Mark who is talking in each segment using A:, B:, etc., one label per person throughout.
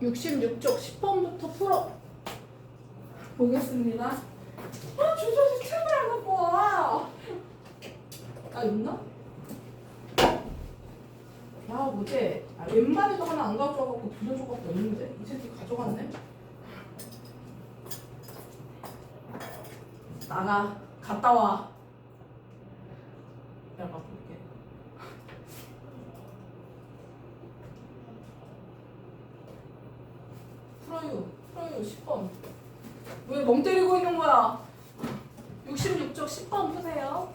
A: 66쪽 10번부터 풀어 보겠습니다. 주소지 책을 안 갖고 와. 아, 있나? 야, 뭐지? 웬만해도 하나 안 가져와갖고 두세 조각도 없는데 이 새끼 가져갔네? 나가. 갔다 와. 내가 볼게. 풀어요 10번. 왜 멍 때리고 있는 거야? 66쪽 10번 푸세요.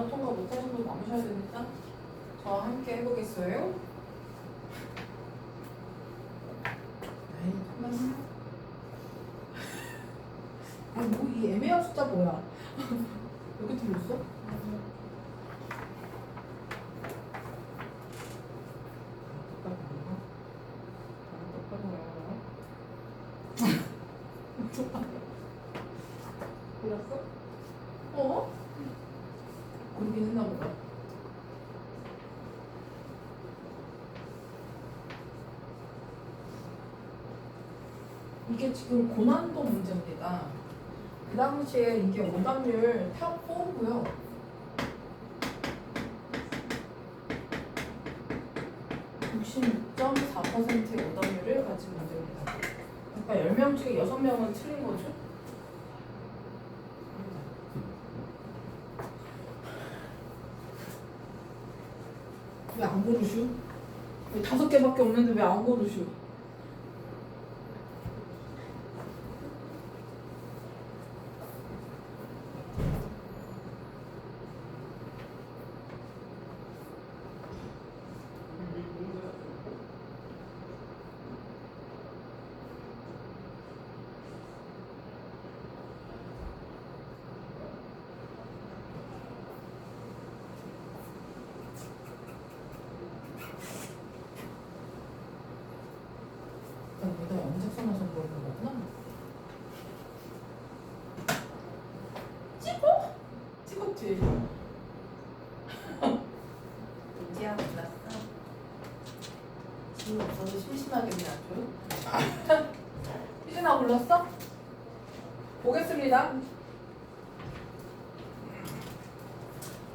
A: 단어 통과 못하신 분 남으셔야 되니까 저와 함께 해보겠어요? 에이, 잠깐만. 아, 뭐 이 애매한 숫자 뭐야? 여기 들렸어? 몰랐어? 어? 그러긴 했나 보다. 이게 지금 고난도 문제입니다. 그 당시에 이게 오답률 탑 4고요. 66.4%의 오답률을 가진 문제입니다. 그러니까 10명 중에 6명은 틀린 거죠. 왜 안 고르슈? 왜 5개밖에 없는데 왜 안 고르슈? 내가 언제 써놔서 그러는 거구나. 찍어? 찍었지. 이제야 몰랐어. 지금 없어서 심심하겠네 아주. 희진아 불렀어? 보겠습니다.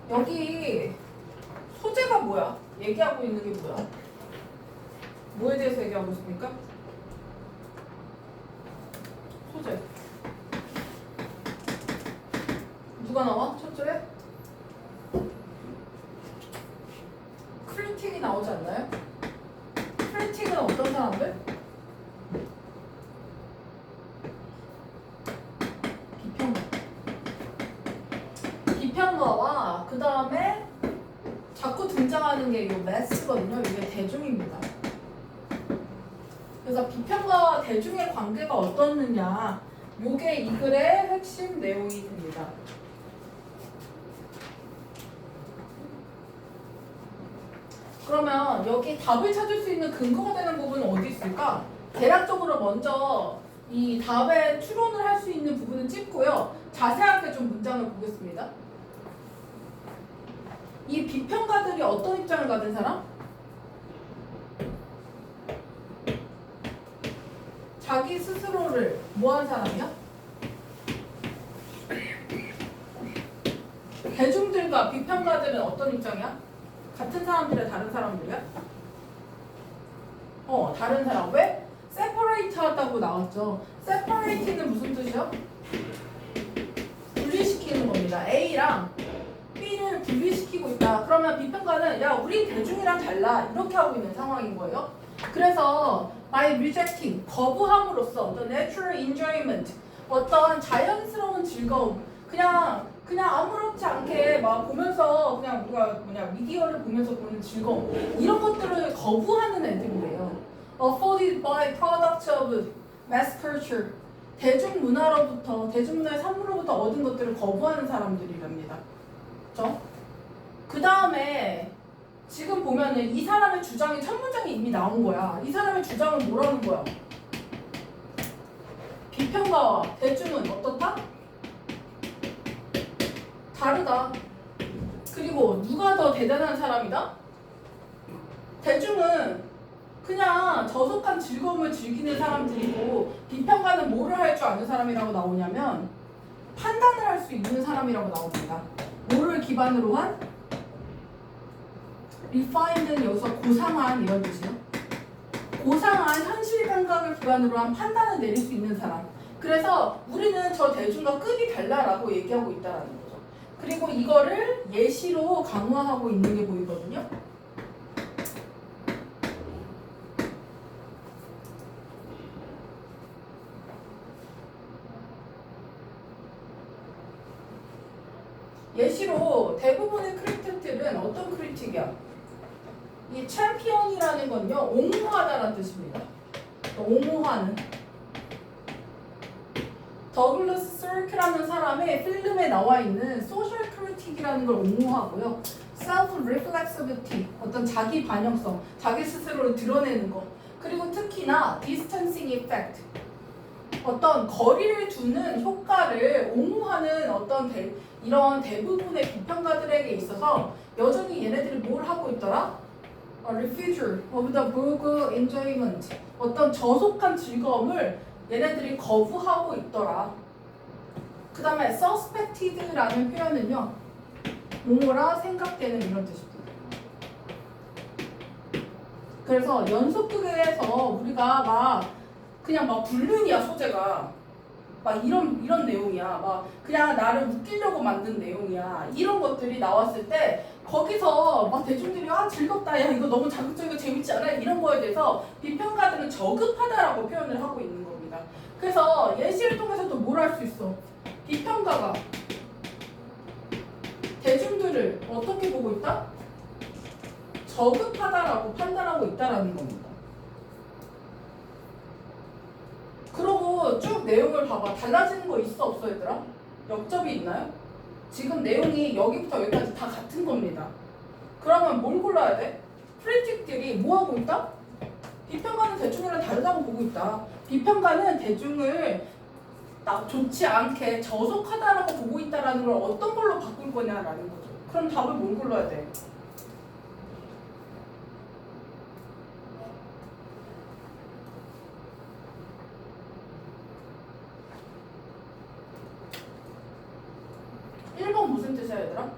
A: 여기 소재가 뭐야? 얘기하고 있는 게 뭐야? 뭐에 대해서 얘기하고 있습니까? 소재. 누가 나와? 첫 줄에? 크리틱이 나오지 않나요? 크리틱은 어떤 사람들? 비평가와 그 다음에 자꾸 등장하는 게 이 매스거든요. 이게 대중입니다. 그래서 비평가와 대중의 관계가 어떻느냐, 요게 이 글의 핵심 내용이 됩니다. 그러면 여기 답을 찾을 수 있는 근거가 되는 부분은 어디 있을까? 대략적으로 먼저 이 답에 추론을 할 수 있는 부분은 찍고요. 자세하게 좀 문장을 보겠습니다. 이 비평가들이 어떤 입장을 가진 사람? 자기 스스로를 뭐한 사람이야? 대중들과 비평가들은 어떤 입장이야? 같은 사람들이야? 다른 사람들이야? 다른 사람. 왜? separate 하다고 나왔죠. separate는 무슨 뜻이야? 분리시키는 겁니다. A랑 B를 분리시키고 있다. 그러면 비평가는 야, 우리 대중이랑 달라. 이렇게 하고 있는 상황인 거예요. 그래서 by rejecting, 거부함으로써 the natural enjoyment, 어떤 자연스러운 즐거움, 그냥 아무렇지 않게 막 보면서 그냥 우리가 미디어를 보면서 보는 즐거움, 이런 것들을 거부하는 애들이래요. afforded by products of mass culture, 대중문화로부터, 대중문화의 산물로부터 얻은 것들을 거부하는 사람들이랍니다. 그렇죠? 그 다음에 지금 보면은 이 사람의 주장이 첫 문장이 이미 나온 거야. 이 사람의 주장은 뭐라는 거야? 비평가와 대중은 어떻다? 다르다. 그리고 누가 더 대단한 사람이다? 대중은 그냥 저속한 즐거움을 즐기는 사람들이고, 비평가는 뭐를 할 줄 아는 사람이라고 나오냐면 판단을 할 수 있는 사람이라고 나옵니다. 뭐를 기반으로 한? refined는 여기서 고상한 이런 뜻이에요. 고상한 현실 감각을 기반으로 한 판단을 내릴 수 있는 사람. 그래서 우리는 저 대중과 급이 달라라고 얘기하고 있다는 거죠. 그리고 이거를 예시로 강화하고 있는 게 보이거든요. 예시로 대부분의 크리틱이야. 이 챔피언이라는 건요, 옹호하다라는 뜻입니다. 옹호하는. 더글러스 서크라는 사람의 필름에 나와 있는 소셜 크리틱이라는 걸 옹호하고요. self reflexivity, 어떤 자기 반영성, 자기 스스로를 드러내는 거. 그리고 특히나 distancing effect, 어떤 거리를 두는 효과를 옹호하는 어떤 이런 대부분의 비평가들에게 있어서 여전히 얘네들이 뭘 하고 있더라? refusal of the good enjoyment, 어떤 저속한 즐거움을 얘네들이 거부하고 있더라. 그 다음에 suspected라는 표현은요, 옹호라 생각되는 이런 뜻입니다. 그래서 연속극에서 우리가 그냥 불륜이야, 소재가. 이런 내용이야. 그냥 나를 웃기려고 만든 내용이야. 이런 것들이 나왔을 때 거기서 대중들이 즐겁다, 야 이거 너무 자극적이고 재밌지 않아? 이런 거에 대해서 비평가들은 저급하다라고 표현을 하고 있는 겁니다. 그래서 예시를 통해서도 뭘 할 수 있어? 비평가가 대중들을 어떻게 보고 있다? 저급하다라고 판단하고 있다라는 겁니다. 그러고 쭉 내용을 봐봐. 달라지는 거 있어 없어 얘들아? 역접이 있나요? 지금 내용이 여기부터 여기까지 다 같은 겁니다. 그러면 뭘 골라야 돼? 크리틱들이 뭐 하고 있다? 비평가는 대중이랑 다르다고 보고 있다. 비평가는 대중을 좋지 않게 저속하다라고 보고 있다라는 걸 어떤 걸로 바꿀 거냐라는 거죠. 그럼 답을 뭘 골라야 돼? 무슨 뜻이야 얘들아? 1번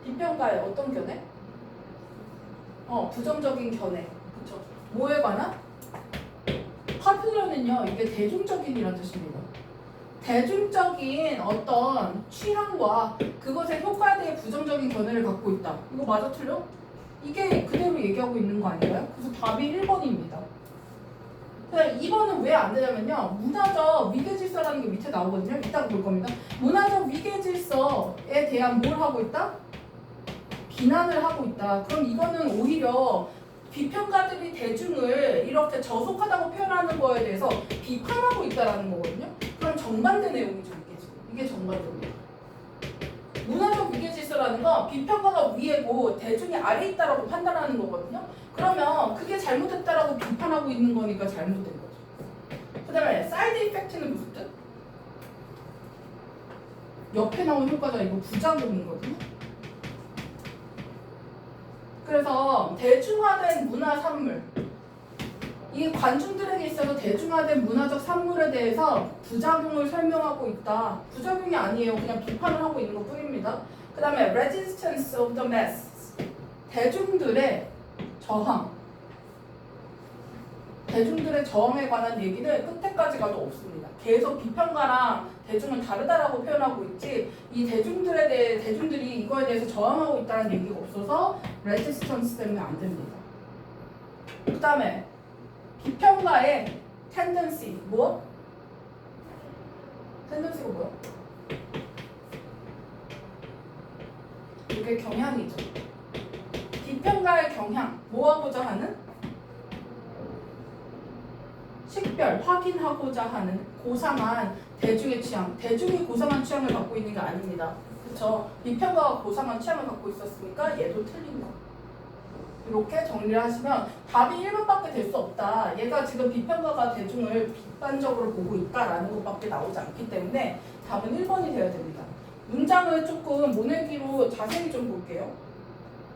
A: 비평가의 어떤 견해? 부정적인 견해. 그쵸? 뭐에 관한? 파퓰러는요, 이게 대중적인이라는 뜻입니다. 대중적인 어떤 취향과 그것의 효과에 대해 부정적인 견해를 갖고 있다. 이거 맞아 틀려? 이게 그대로 얘기하고 있는 거 아닌가요? 그래서 답이 1번입니다. 그다음 2번은 왜 안 되냐면요. 문화적 위계질서라는 게 밑에 나오거든요. 이따가 볼 겁니다. 문화적 위계질서에 대한 뭘 하고 있다? 비난을 하고 있다. 그럼 이거는 오히려 비평가들이 대중을 이렇게 저속하다고 표현하는 거에 대해서 비판하고 있다라는 거거든요. 그럼 정반대 내용이죠. 이게 정반대입니다. 문화적 위계질서라는 건 비평가가 위에고 대중이 아래에 있다라고 판단하는 거거든요. 그러면 그게 잘못됐다라고 비판하고 있는 거니까 잘못된 거죠. 그 다음에 사이드 이펙트는 무슨 뜻? 옆에 나온 효과가 이거 부작용이거든요. 그래서 대중화된 문화 산물, 이 관중들에게 있어서 대중화된 문화적 산물에 대해서 부작용을 설명하고 있다. 부작용이 아니에요. 그냥 비판을 하고 있는 것 뿐입니다. 그 다음에 resistance of the mass, 대중들의 저항. 대중들의 저항에 관한 얘기는 끝에까지 가도 없습니다. 계속 비평가랑 대중은 다르다라고 표현하고 있지, 이 대중들에 대해 대중들이 이거에 대해서 저항하고 있다는 얘기가 없어서 resistance 때문에 안 됩니다. 그 다음에 비평가의 tendency, 뭐? tendency가 뭐야? 이게 경향이죠. 비평가의 경향, 뭐 하고자 하는? 식별, 확인하고자 하는 고상한 대중의 취향. 대중이 고상한 취향을 갖고 있는 게 아닙니다. 그렇죠? 비평가가 고상한 취향을 갖고 있었으니까 얘도 틀린 거. 이렇게 정리를 하시면 답이 1번밖에 될 수 없다. 얘가 지금 비평가가 대중을 비판적으로 보고 있다라는 것밖에 나오지 않기 때문에 답은 1번이 되어야 됩니다. 문장을 조금 모내기로 자세히 좀 볼게요.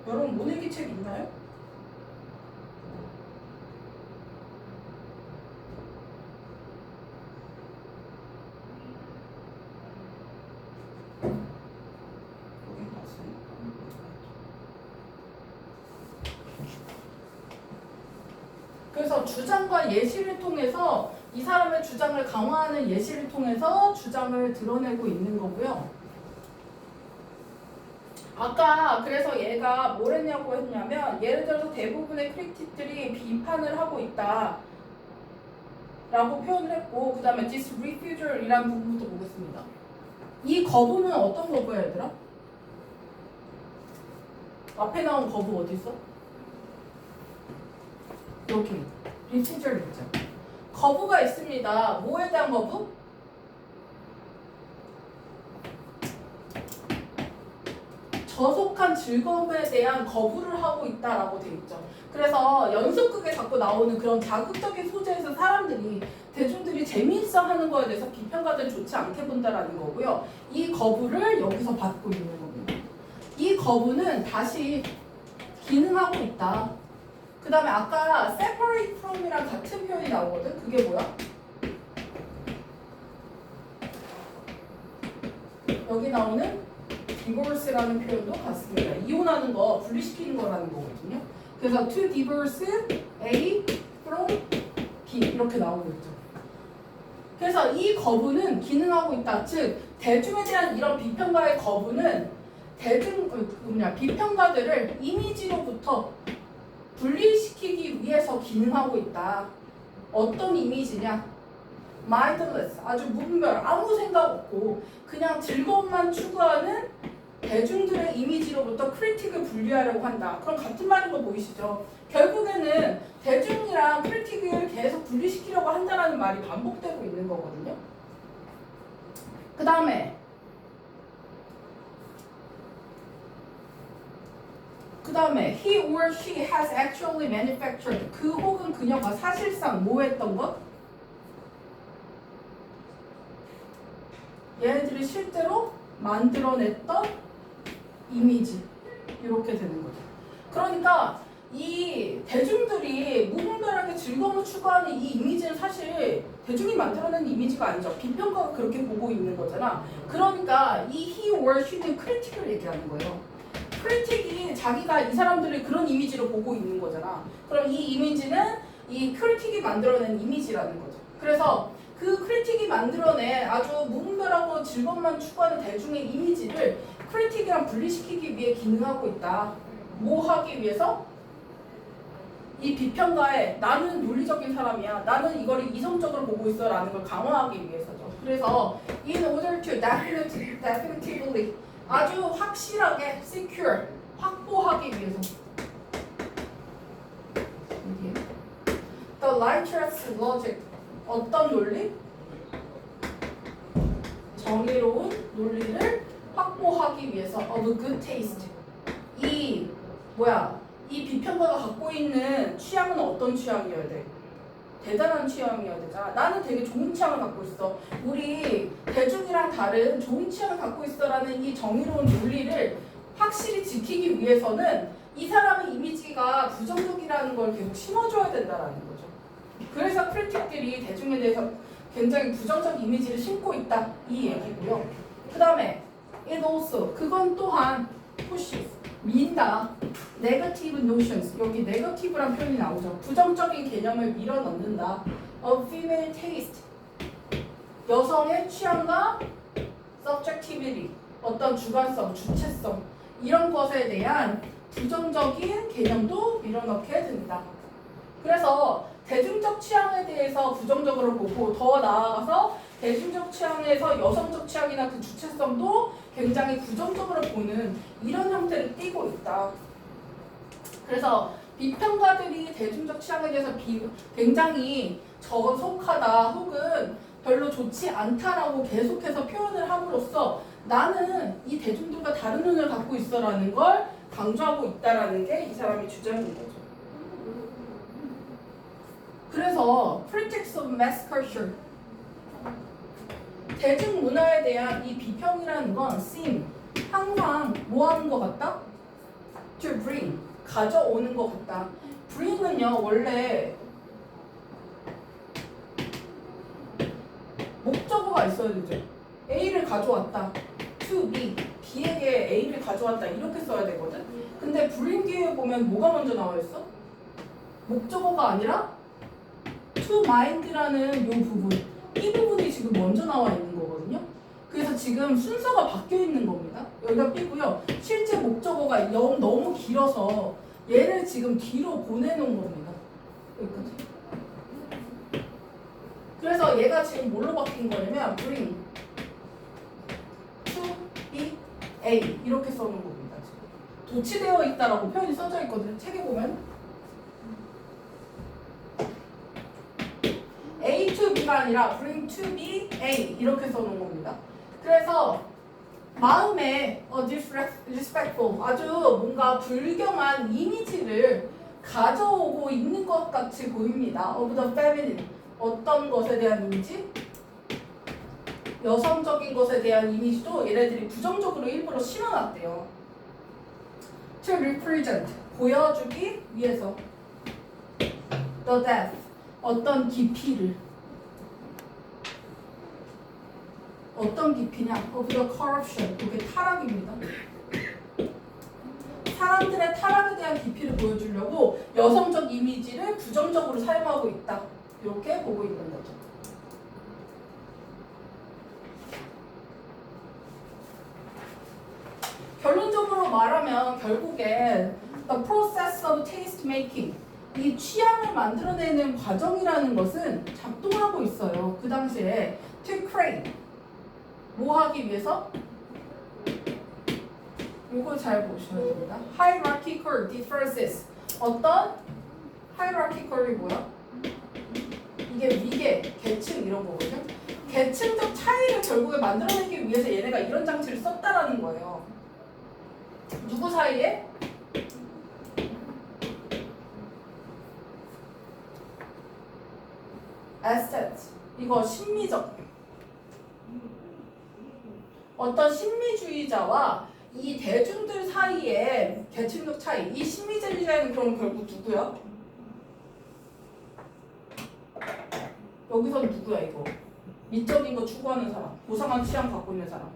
A: 여러분 모내기 책 있나요? 그래서 주장과 예시를 통해서 이 사람의 주장을 강화하는 예시를 통해서 주장을 드러내고 있는 거고요. 아까 그래서 얘가 뭘 했냐고 했냐면, 예를 들어서 대부분의 크리틱들이 비판을 하고 있다. 라고 표현을 했고 그 다음에 this refusal이라는 부분부터 보겠습니다. 이 거부는 어떤 거부야 얘들아? 앞에 나온 거부 어디 있어? 여기 refusal 있죠. 거부가 있습니다. 뭐에 대한 거부? 저속한 즐거움에 대한 거부를 하고 있다라고 돼 있죠. 그래서 연속극에 자꾸 나오는 그런 자극적인 소재에서 사람들이 대중들이 재미있어 하는 거에 대해서 비평가들 좋지 않게 본다라는 거고요. 이 거부를 여기서 받고 있는 겁니다. 이 거부는 다시 기능하고 있다. 그 다음에 아까 separate from이랑 같은 표현이 나오거든. 그게 뭐야? 여기 나오는 divorce라는 표현도 같습니다. 이혼하는 거, 분리시키는 거라는 거거든요. 그래서 to divorce A from B 이렇게 나오고 있죠. 그래서 이 거부는 기능하고 있다. 즉 대중에 대한 이런 비평가의 거부는 비평가들을 이미지로부터 분리시키기 위해서 기능하고 있다. 어떤 이미지냐? mindless, 아주 무분별, 아무 생각 없고 그냥 즐거움만 추구하는 대중들의 이미지로부터 크리틱을 분리하려고 한다. 그럼 같은 말인 거 보이시죠? 결국에는 대중이랑 크리틱을 계속 분리시키려고 한다는 말이 반복되고 있는 거거든요. 그 다음에 he or she has actually manufactured, 그 혹은 그녀가 사실상 뭐 했던 것? 얘네들이 실제로 만들어냈던 이미지 이렇게 되는 거죠. 그러니까 이 대중들이 무분별하게 즐거움을 추구하는 이 이미지는 사실 대중이 만들어낸 이미지가 아니죠. 비평가가 그렇게 보고 있는 거잖아. 그러니까 이 he or she는 크리틱을 얘기하는 거예요. 크리틱이 자기가 이 사람들을 그런 이미지로 보고 있는 거잖아. 그럼 이 이미지는 이 크리틱이 만들어낸 이미지라는 거죠. 그래서 그 크리틱이 만들어낸 아주 무분별하고 즐거움만 추구하는 대중의 이미지를 크리틱이랑 분리시키기 위해 기능하고 있다. 뭐 하기 위해서? 이 비평가에 나는 논리적인 사람이야. 나는 이거를 이성적으로 보고 있어 라는 걸 강화하기 위해서죠. 그래서 in order to definitively 아주 확실하게 secure 확보하기 위해서 the righteous logic 어떤 논리? 정의로운 논리를 확보하기 위해서 of good taste 이 비평가가 갖고 있는 취향은 어떤 취향이어야 돼? 대단한 취향이어야 되잖아. 나는 되게 좋은 취향을 갖고 있어. 우리 대중이랑 다른 좋은 취향을 갖고 있어라는 이 정의로운 논리를 확실히 지키기 위해서는 이 사람의 이미지가 부정적이라는 걸 계속 심어줘야 된다라는 거죠. 그래서 크리틱들이 대중에 대해서 굉장히 부정적 이미지를 심고 있다 이 얘기고요. 그 다음에 it also 그건 또한 pushes 민다 negative notions 여기 negative란 표현이 나오죠. 부정적인 개념을 밀어넣는다. of female taste 여성의 취향과 subjectivity 어떤 주관성, 주체성 이런 것에 대한 부정적인 개념도 밀어넣게 된다. 그래서 대중적 취향에 대해서 부정적으로 보고 더 나아가서 대중적 취향에서 여성적 취향이나 그 주체성도 굉장히 부정적으로 보는 이런 형태를 띠고 있다. 그래서 비평가들이 대중적 취향에 대해서 굉장히 저속하다 혹은 별로 좋지 않다라고 계속해서 표현을 함으로써 나는 이 대중들과 다른 눈을 갖고 있어라는 걸 강조하고 있다라는 게 이 사람의 주장인 거죠. 그래서 critics of mass culture 대중문화에 대한 이 비평이라는 건 seem 항상 뭐 하는 것 같다? to bring 가져오는 것 같다. bring은요 원래 목적어가 있어야 되죠. A를 가져왔다. to B B에게 A를 가져왔다 이렇게 써야 되거든. 근데 bring 뒤에 보면 뭐가 먼저 나와 있어? 목적어가 아니라 to mind라는 이 부분 이 부분이 지금 먼저 나와 있는 거거든요. 그래서 지금 순서가 바뀌어 있는 겁니다. 여기가 B고요. 실제 목적어가 너무 길어서 얘를 지금 뒤로 보내놓은 겁니다. 여기까지. 그래서 얘가 지금 뭘로 바뀐 거냐면 bring to be A 이렇게 써놓은 겁니다. 지금. 도치되어 있다라고 표현이 써져 있거든요. 책에 보면 A to B가 아니라 bring to be A 이렇게 써놓은 겁니다. 그래서 마음에 disrespectful 아주 뭔가 불경한 이미지를 가져오고 있는 것 같이 보입니다. of the feminine 어떤 것에 대한 이미지? 여성적인 것에 대한 이미지도 얘네들이 부정적으로 일부러 심어놨대요. To represent 보여주기 위해서 the death 어떤 깊이를 어떤 깊이냐? of the corruption 그게 타락입니다. 사람들의 타락에 대한 깊이를 보여주려고 여성적 이미지를 부정적으로 사용하고 있다. 이렇게 보고 있는 거죠. 결론적으로 말하면 결국엔 the process of taste making 이 취향을 만들어내는 과정이라는 것은 작동하고 있어요. 그 당시에 to create 뭐 하기 위해서? 이거 잘 보셔야 됩니다. hierarchical differences 어떤 hierarchical이 뭐야? 이게 위계, 계층 이런 거거든요. 계층적 차이를 결국에 만들어내기 위해서 얘네가 이런 장치를 썼다라는 거예요. 누구 사이에? assets 이거 심미적 어떤 심미주의자와 이 대중들 사이에 계층적 차이 이 심미주의자는 그럼 결국 누구야? 여기선 누구야 이거? 미적인 거 추구하는 사람 고상한 취향 갖고 있는 사람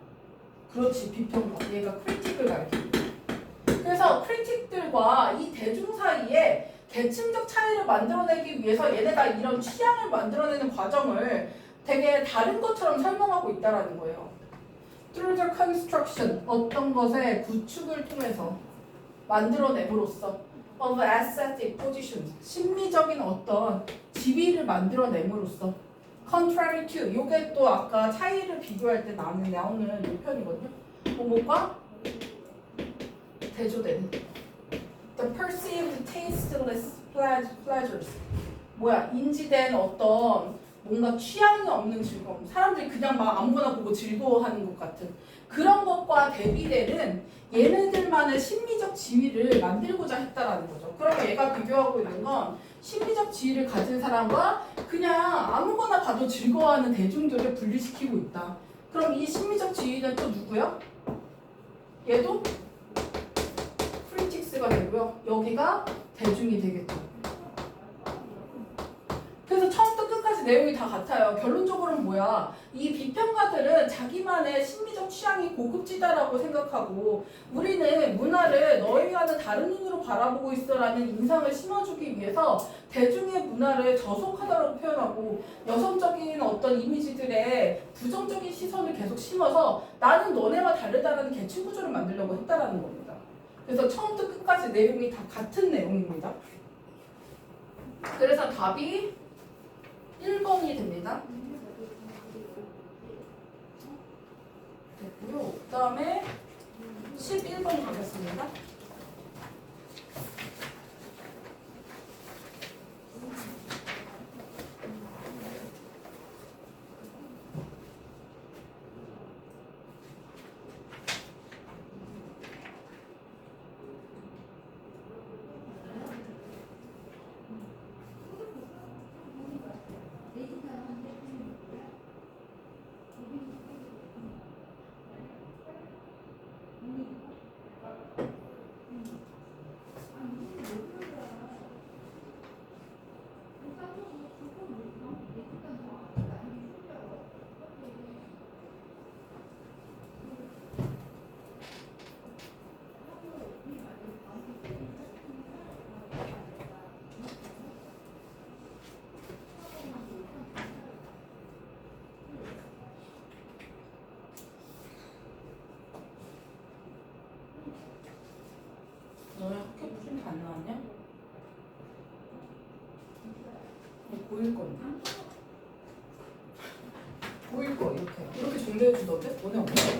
A: 그렇지 비평가 얘가 크리틱을 가리킵니다. 그래서 크리틱들과 이 대중 사이에 계층적 차이를 만들어내기 위해서 얘네가 이런 취향을 만들어내는 과정을 되게 다른 것처럼 설명하고 있다는 거예요. Through the construction 어떤 것의 구축을 통해서 만들어냄으로써 of aesthetic positions 심미적인 어떤 지위를 만들어냄으로써 contrary to 요게 또 아까 차이를 비교할 때 나오는 이 편이거든요. 뭐가 대조되는 the perceived tasteless pleasures 뭐야 인지된 어떤 뭔가 취향이 없는 즐거움 사람들이 그냥 막 아무거나 보고 즐거워하는 것 같은 그런 것과 대비되는 얘네들만의 심미적 지위를 만들고자 했다라는 거죠. 그러면 얘가 비교하고 있는 건 심미적 지위를 가진 사람과 그냥 아무거나 봐도 즐거워하는 대중들을 분리시키고 있다. 그럼 이 심미적 지위는 또 누구야? 얘도 크리틱스가 되고요. 여기가 대중이 되겠죠. 그래서 처음부터 끝까지 내용이 다 같아요. 결론적으로는 뭐야? 이 비평가들은 자기만의 심미적 취향이 고급지다라고 생각하고 우리는 문화를 너희와는 다른 눈으로 바라보고 있어라는 인상을 심어주기 위해서 대중의 문화를 저속하다고 표현하고 여성적인 어떤 이미지들의 부정적인 시선을 계속 심어서 나는 너네와 다르다라는 계층 구조를 만들려고 했다라는 겁니다. 그래서 처음부터 끝까지 내용이 다 같은 내용입니다. 그래서 답이 1번이 됩니다. 됐고요. 그 다음에 11번 가겠습니다. 너네 학교 무슨 안 나왔냐? 보일 건데. 이거 이렇게 정리해 주던데? 너네 없어?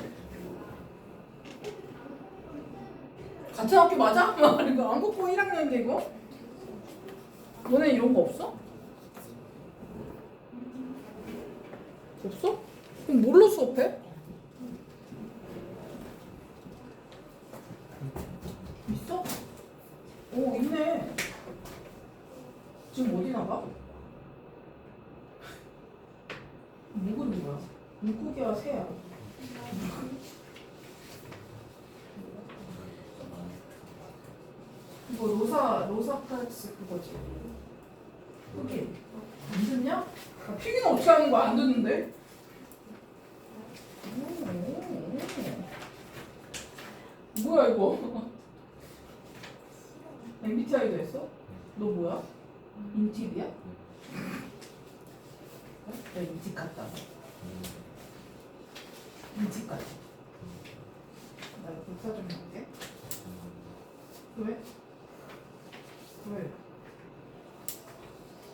A: 같은 학교 맞아? 이거 안국고 1학년인데 이거? 너네 이런 거 없어? 없어? 그럼 뭘로 수업해? 있어? 오 있네. 지금 어디 나가? 뭐 그린 거야? 물고기와 새야. 이거 로사 프락스 그거지. 흑인. 안 듣냐? 아, 필기는 어떻게 하는 거야? 안 듣는데? 뭐야 이거? MBTI도 했어? 너 뭐야? 인팁이야? 나 인팁 같다. 인팁 같아. 나 이거 복사 좀 해볼게. 왜? 왜?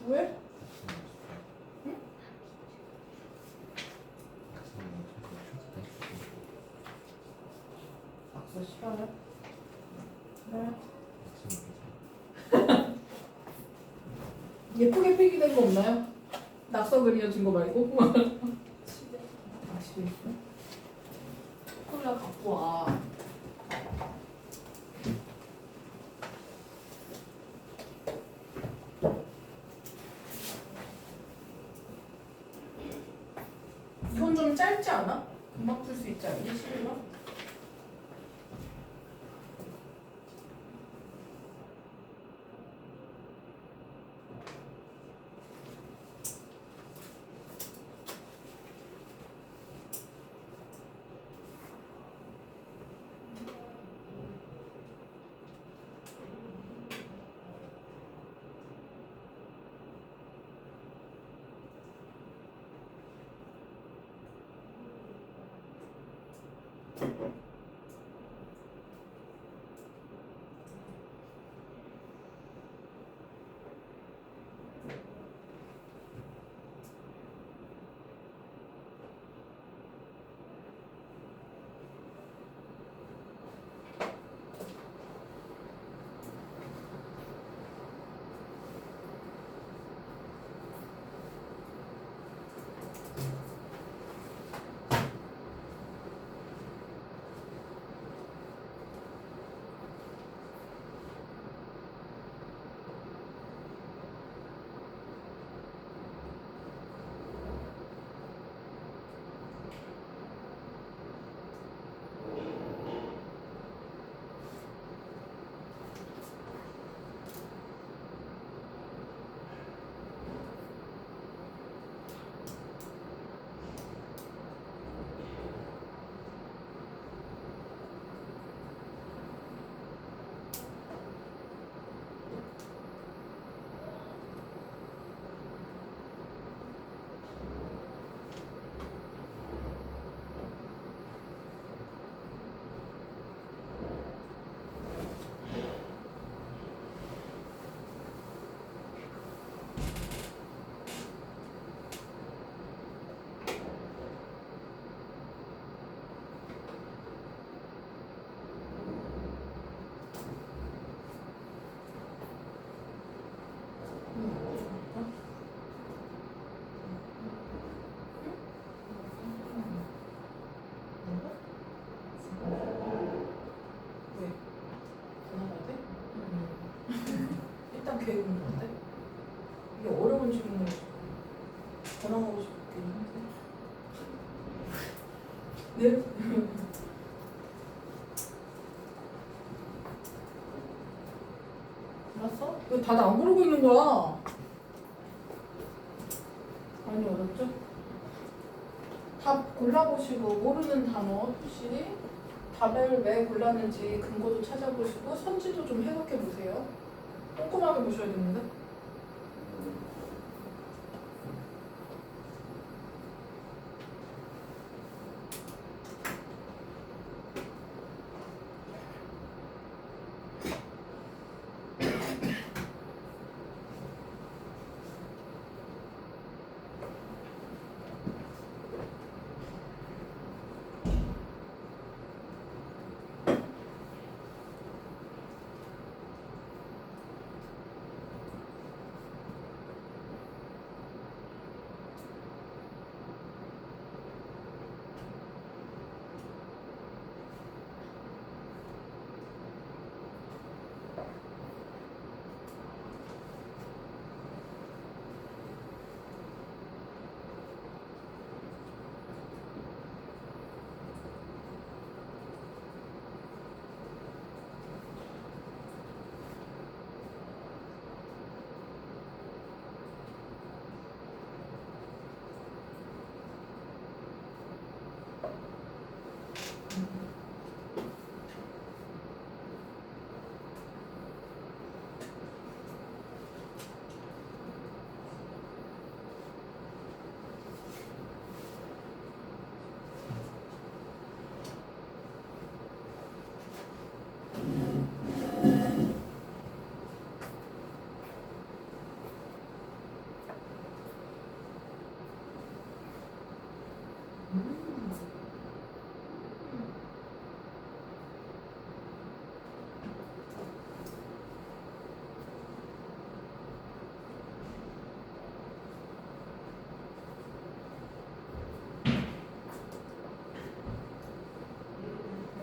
A: 왜? 응? 박수 싫어요? 그래. 예쁘게 필기된 거 없나요? 낙서 그려진 거 말고? 아, 집에 있어? 콜라 갖고 와. 이건 좀 짧지 않아? 금방 풀 수 있지 않니? 11번? 일단 배우는 건데 이게 어려운 질문을 전화하고 싶긴 한데 네? 알았어? 왜 다들 안 부르고 있는 거야? 많이 어렵죠? 답 골라보시고 모르는 단어 표시 답을 왜 골랐는지 근거도 찾아보시고 선지도 좀 해석해 보세요. 꼼꼼하게 보셔야 되는데.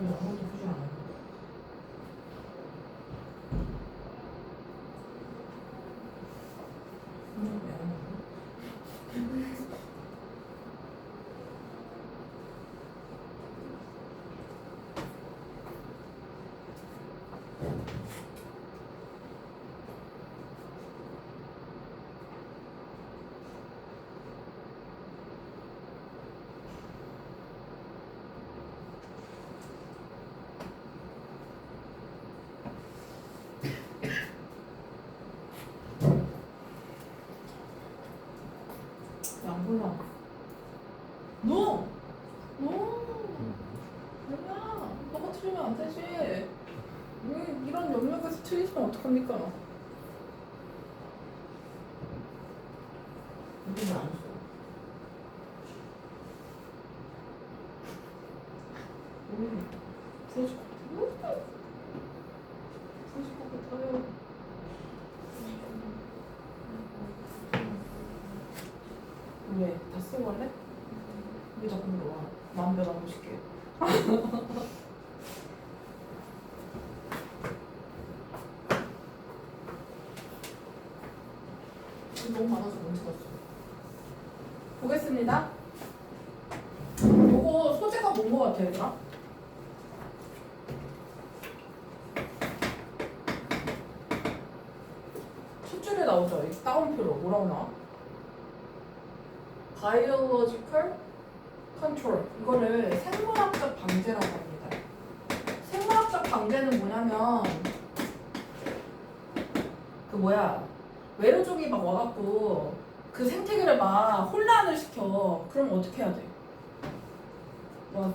A: 아무것도 보지 않아요. 안 골라. 노! 노! 아니야. 너가 틀리면 안 되지. 이런 영역에서 틀리시면 어떡합니까?
B: 이거 안 써.
A: 부러질 것 같아. 부러질 것 같아요. 왜? 다 쓰고 갈래? 왜 자꾸 물어봐? 마음대로 하고 싶게. 너무 많아서 못 찍었어. 보겠습니다. 요거 소재가 뭔 거 같아, 얘들아? 첫 줄에 나오죠? 이 따옴표로 뭐라고 나와? Biological Control. 이거를 생물학적 방제라고 합니다. 생물학적 방제는 뭐냐면 그 뭐야 외로종이 막 와갖고 그 생태계를 막 혼란을 시켜. 그럼 어떻게 해야 돼? 막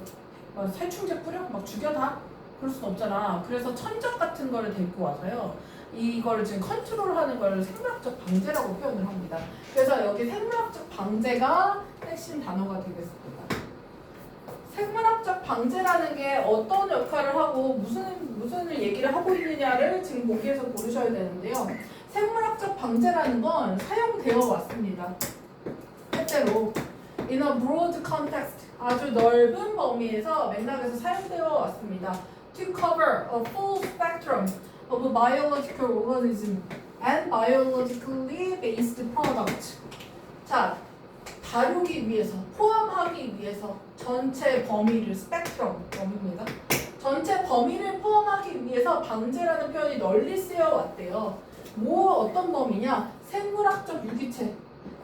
A: 살충제 뿌려? 막 죽여 다? 그럴 순 없잖아. 그래서 천적 같은 거를 데리고 와서요. 이거를 지금 컨트롤하는 걸 생물학적 방제라고 표현을 합니다. 그래서 여기 생물학적 방제가 핵심 단어가 되겠습니다. 생물학적 방제라는 게 어떤 역할을 하고 무슨 얘기를 하고 있느냐를 지금 보기에서 고르셔야 되는데요. 생물학적 방제라는 건 사용되어 왔습니다. 실제로 in a broad context, 아주 넓은 범위에서 맥락에서 사용되어 왔습니다. To cover a full spectrum of biological organism and biologically based product. 자, 다루기 위해서, 포함하기 위해서 전체 범위를 스펙트럼 범위입니다. 전체 범위를 포함하기 위해서 방제라는 표현이 널리 쓰여 왔대요. 어떤 범위냐? 생물학적 유기체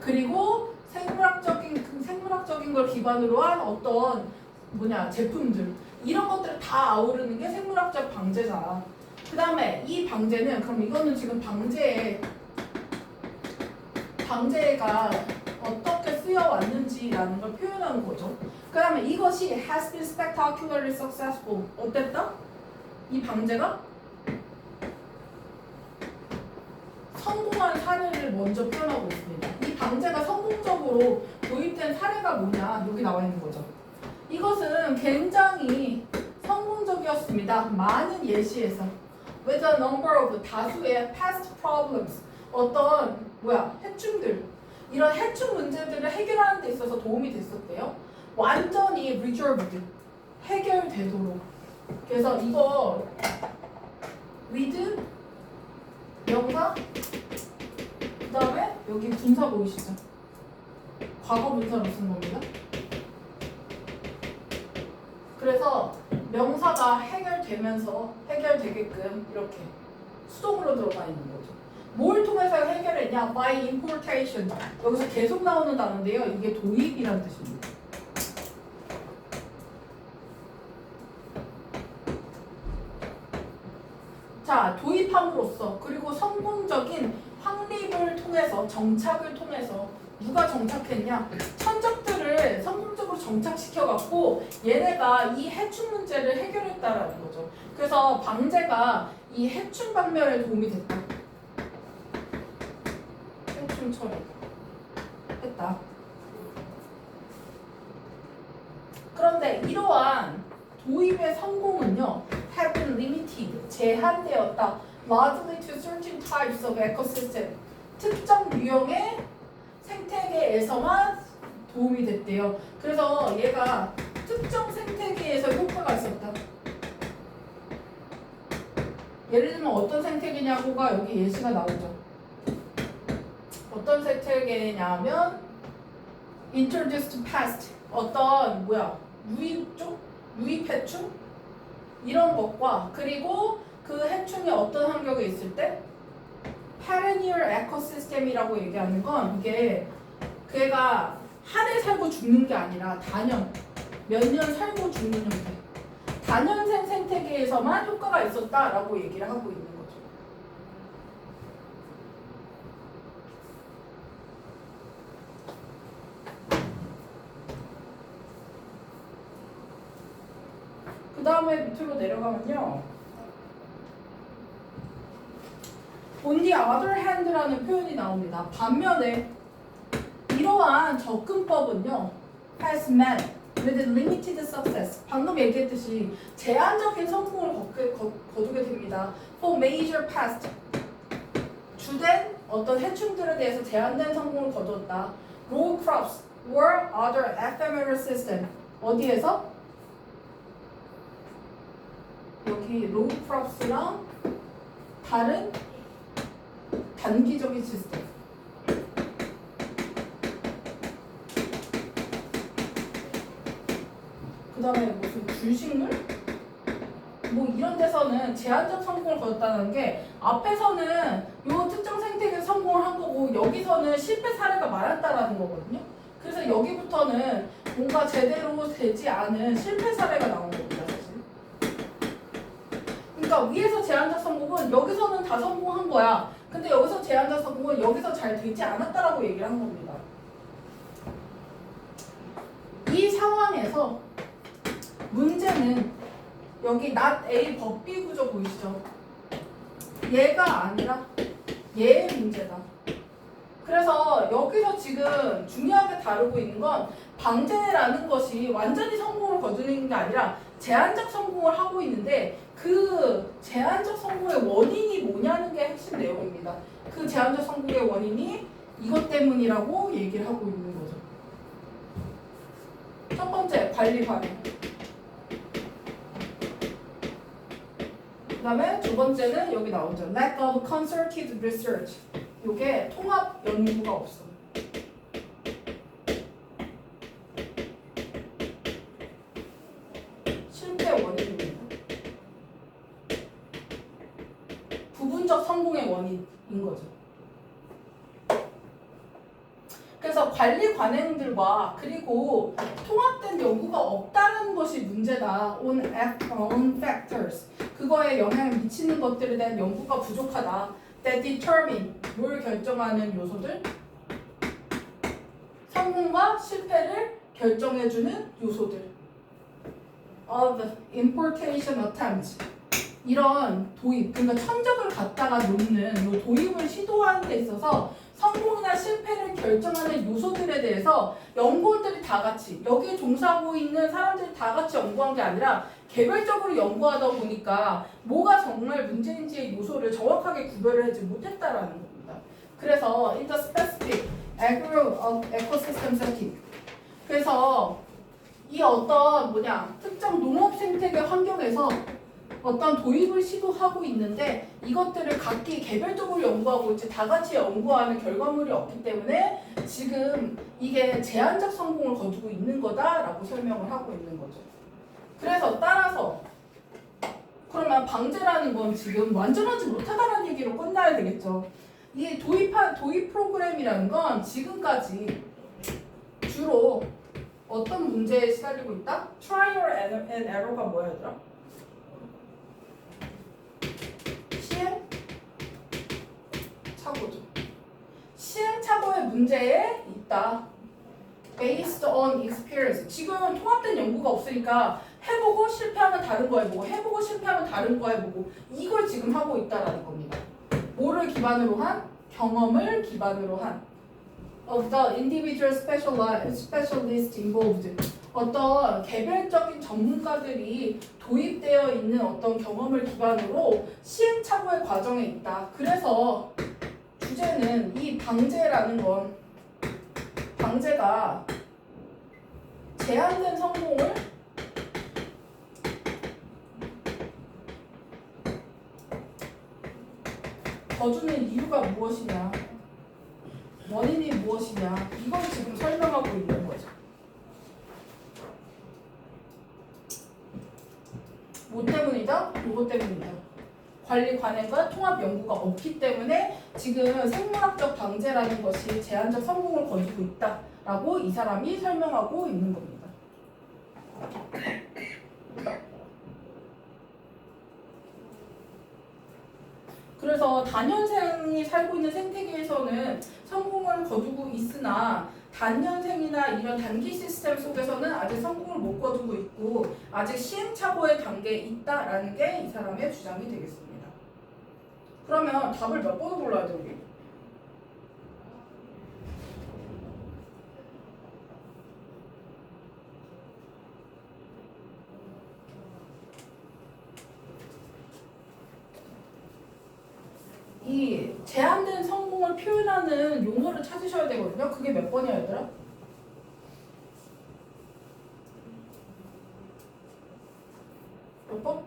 A: 그리고 생물학적인 걸 기반으로 한 어떤 제품들 이런 것들을 다 아우르는 게 생물학적 방제자. 그 다음에 이 방제는 그럼 이거는 지금 방제가 어떻게 쓰여왔는지라는 걸 표현하는 거죠. 그 다음에 이것이 has been spectacularly successful. 어땠다? 이 방제가 성공한 사례를 먼저 표현하고 있습니다. 이 방제가 성공적으로 도입된 사례가 뭐냐? 여기 나와 있는 거죠. 이것은 굉장히 성공적이었습니다. 많은 예시에서 with a number of 다수의 past problems 어떤 해충들 이런 해충 문제들을 해결하는 데 있어서 도움이 됐었대요. 완전히 resolved 해결되도록. 그래서 이거 with 명사 그 다음에 여기 분사 보이시죠? 과거 분사로 쓴 겁니다. 그래서 명사가 해결되게끔 이렇게 수동으로 들어가 있는 거죠. 뭘 통해서 해결했냐? By importation. 여기서 계속 나오는 단어인데요. 이게 도입이라는 뜻입니다. 자, 도입함으로써 그리고 성공적인 확립을 통해서 정착을 통해서 누가 정착했냐? 천적들을 성공적으로 정착시켜갖고 얘네가 이 해충 문제를 해결했다라는 거죠. 그래서 방제가 이 해충 박멸에 도움이 됐다. 해충 처리 했다. 근데 이러한 도입의 성공은요, have been limited, 제한되었다. largely to certain types of ecosystem, 특정 유형의 생태계에서만 도움이 됐대요. 그래서 얘가 특정 생태계에서 효과가 있었다. 예를 들면 어떤 생태계냐고가 여기 예시가 나오죠. 어떤 생태계냐면 introduced pest, 어떤 유입종? 유입해충? 이런 것과 그리고 그 해충이 어떤 환경에 있을 때 perennial ecosystem이라고 얘기하는 건 이게 걔가 한 해 살고 죽는 게 아니라 단연 몇 년 살고 죽는 형태, 단연생 생태계에서만 효과가 있었다라고 얘기를 하고 있는 거죠. 그 다음에 밑으로 내려가면요, on the other hand라는 표현이 나옵니다. 반면에 이러한 접근법은요, has met with limited success. 방금 얘기했듯이 제한적인 성공을 거두게 됩니다. For major pest, 주된 어떤 해충들에 대해서 제한된 성공을 거두었다. Row crops or other ephemeral system. 어디에서? 여기 row crops랑 다른 단기적인 시스템. 그 다음에 무슨 줄식물? 뭐 이런 데서는 제한적 성공을 거뒀다는 게 앞에서는 요 특정 생태계 성공을 한 거고 여기서는 실패 사례가 많았다라는 거거든요. 그래서 여기부터는 뭔가 제대로 되지 않은 실패 사례가 나온 겁니다, 사실. 그러니까 위에서 제한적 성공은 여기서는 다 성공한 거야. 근데 여기서 제한적 성공은 여기서 잘 되지 않았다라고 얘기를 한 겁니다. 이 상황에서 문제는 여기 not A 법비 구조 보이시죠? 얘가 아니라 얘의 문제다. 그래서 여기서 지금 중요하게 다루고 있는 건 방제라는 것이 완전히 성공을 거두는 게 아니라 제한적 성공을 하고 있는데 그 제한적 성공의 원인이 뭐냐는 게 핵심 내용입니다. 그 제한적 성공의 원인이 이것 때문이라고 얘기를 하고 있는 거죠. 첫 번째, 관리 관행. 그 다음에 두 번째는 여기 나오죠. Lack of concerted research. 이게 통합 연구가 없어. 실패 원인입니다. 부분적 성공의 원인인 거죠. 그래서 관리 관행들과 그리고 통합된 연구가 없다는 것이 문제다. on factors. 그거에 영향을 미치는 것들에 대한 연구가 부족하다. that determine. 뭘 결정하는 요소들? 성공과 실패를 결정해주는 요소들. of importation attempts. 이런 도입, 그러니까 천적을 갖다가 놓는 이 도입을 시도하는 데 있어서 성공이나 실패를 결정하는 요소들에 대해서 연구원들이 다 같이, 여기에 종사하고 있는 사람들이 다 같이 연구한 게 아니라 개별적으로 연구하다 보니까 뭐가 정말 문제인지의 요소를 정확하게 구별을 하지 못했다라는 겁니다. 그래서 in the specific ecosystem setting. 그래서 이 어떤 특정 농업 생태계 환경에서 어떤 도입을 시도하고 있는데 이것들을 각기 개별적으로 연구하고 있지 다 같이 연구하는 결과물이 없기 때문에 지금 이게 제한적 성공을 거두고 있는 거다라고 설명을 하고 있는 거죠. 그래서 따라서 그러면 방제라는 건 지금 완전하지 못하다는 얘기로 끝나야 되겠죠. 이 도입 프로그램이라는 건 지금까지 주로 어떤 문제에 시달리고 있다? Trial and error가 뭐야 얘들아? 시행착오죠. 시행착오의 문제에 있다. Based on experience. 지금 통합된 연구가 없으니까 해보고 실패하면 다른 거 해보고 해보고 실패하면 다른 거 해보고 이걸 지금 하고 있다라는 겁니다. 뭐를 기반으로 한? 경험을 기반으로 한. of the individual specialist involved. 어떤 개별적인 전문가들이 도입되어 있는 어떤 경험을 기반으로 시행착오의 과정에 있다. 그래서 주제는 이 방제가 제한된 성공을 거두는 이유가 무엇이냐, 원인이 무엇이냐, 이걸 지금 설명하고 있는 거죠. 뭐 때문이다? 이것 때문이다. 관리 관행과 통합 연구가 없기 때문에 지금 생물학적 방제라는 것이 제한적 성공을 거두고 있다라고 이 사람이 설명하고 있는 겁니다. 그래서 다년생이 살고 있는 생태계에서는 성공을 거두고 있으나 단년생이나 이런 단기 시스템 속에서는 아직 성공을 못 거두고 있고 아직 시행착오의 단계에 있다라는 게 이 사람의 주장이 되겠습니다. 그러면 답을 몇 번을 골라야 돼 우리? 이 제한된 성공을 표현하는 용어를 찾으셔야 되거든요. 그게 몇 번이야 얘들아? 몇 번?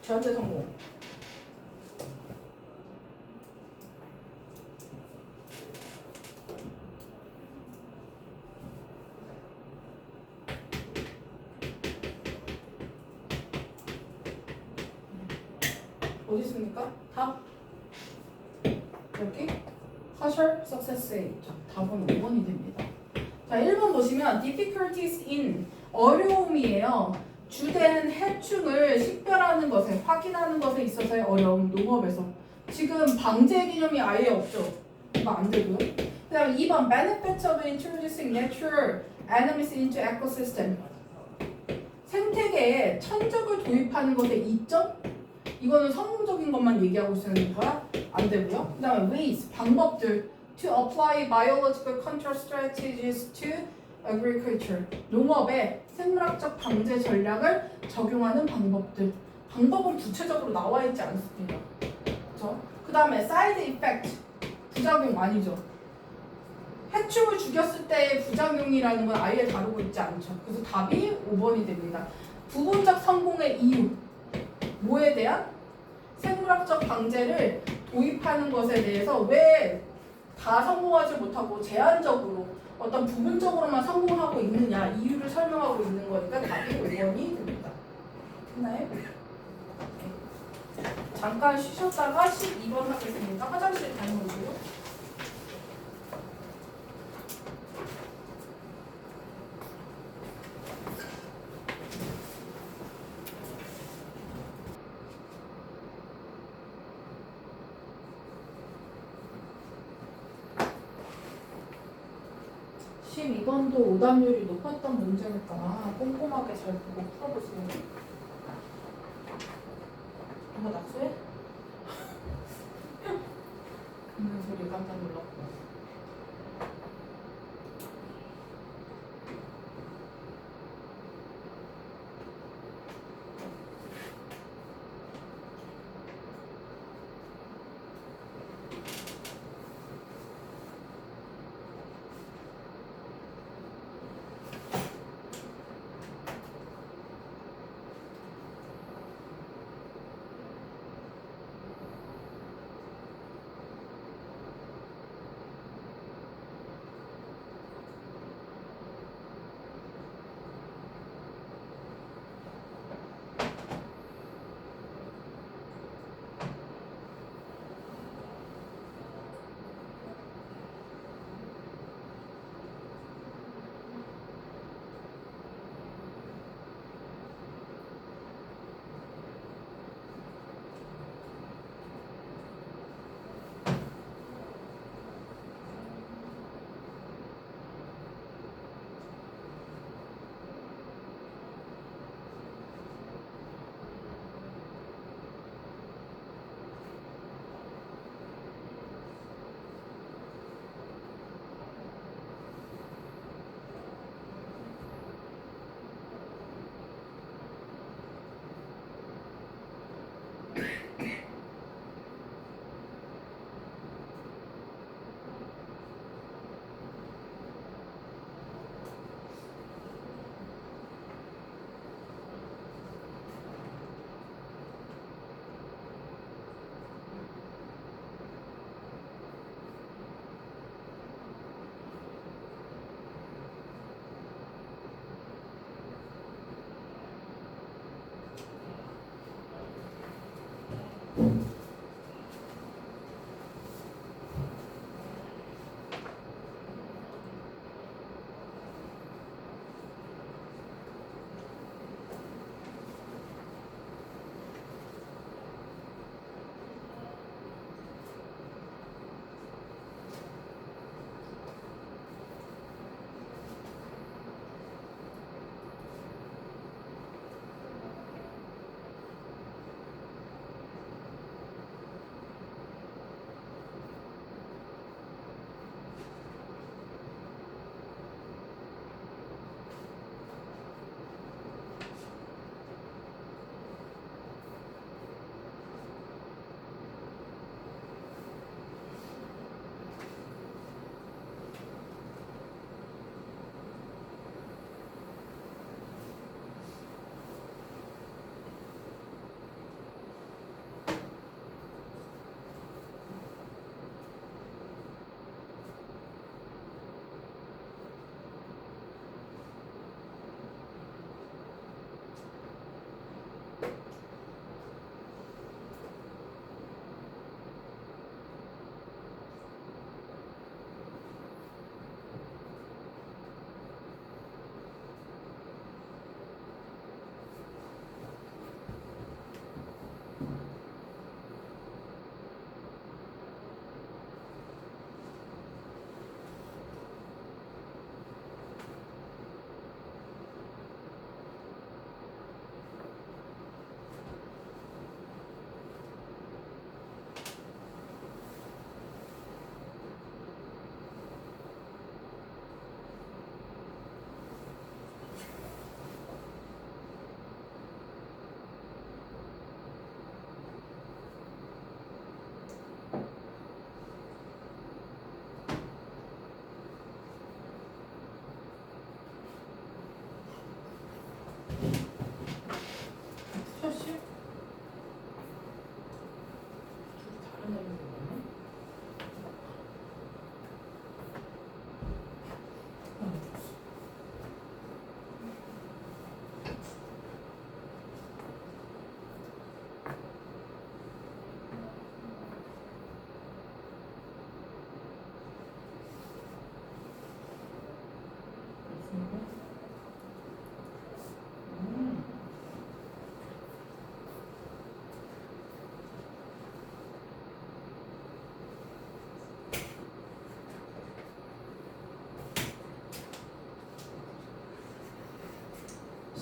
A: 제한된 성공. 어디 있습니까? 답? 여기? partial success rate. 답은 5번이 됩니다. 자, 1번 보시면 difficulties in 어려움이에요. 주된 해충을 식별하는 것에, 확인하는 것에 있어서의 어려움, 농업에서. 지금 방제 개념이 아예 없죠. 이거 안 되고요. 그 다음에 2번 benefits of introducing natural enemies into ecosystem. 생태계에 천적을 도입하는 것의 이점? 이거는 성공적인 것만 얘기하고 있는 거야? 안 되고요. 그 다음에 ways, 방법들 to apply biological control strategies to agriculture. 농업에 생물학적 방제 전략을 적용하는 방법들. 방법은 구체적으로 나와 있지 않습니다. 그렇죠? 그 다음에 side effect, 부작용 아니죠. 해충을 죽였을 때의 부작용이라는 건 아예 다루고 있지 않죠. 그래서 답이 5번이 됩니다. 부분적 성공의 이유. 뭐에 대한? 생물학적 방제를 도입하는 것에 대해서 왜 다 성공하지 못하고 제한적으로 어떤 부분적으로만 성공하고 있느냐 이유를 설명하고 있는 거니까 답이 5번이 됩니다. 됐나요? 잠깐 쉬셨다가 12번 하겠습니다. 화장실 다녀오세요. 이번도 오답률이 높았던 문제니까 꼼꼼하게 잘 보고 풀어보세요. 이거 낙수해? 듣는 소리 깜짝 놀랐고.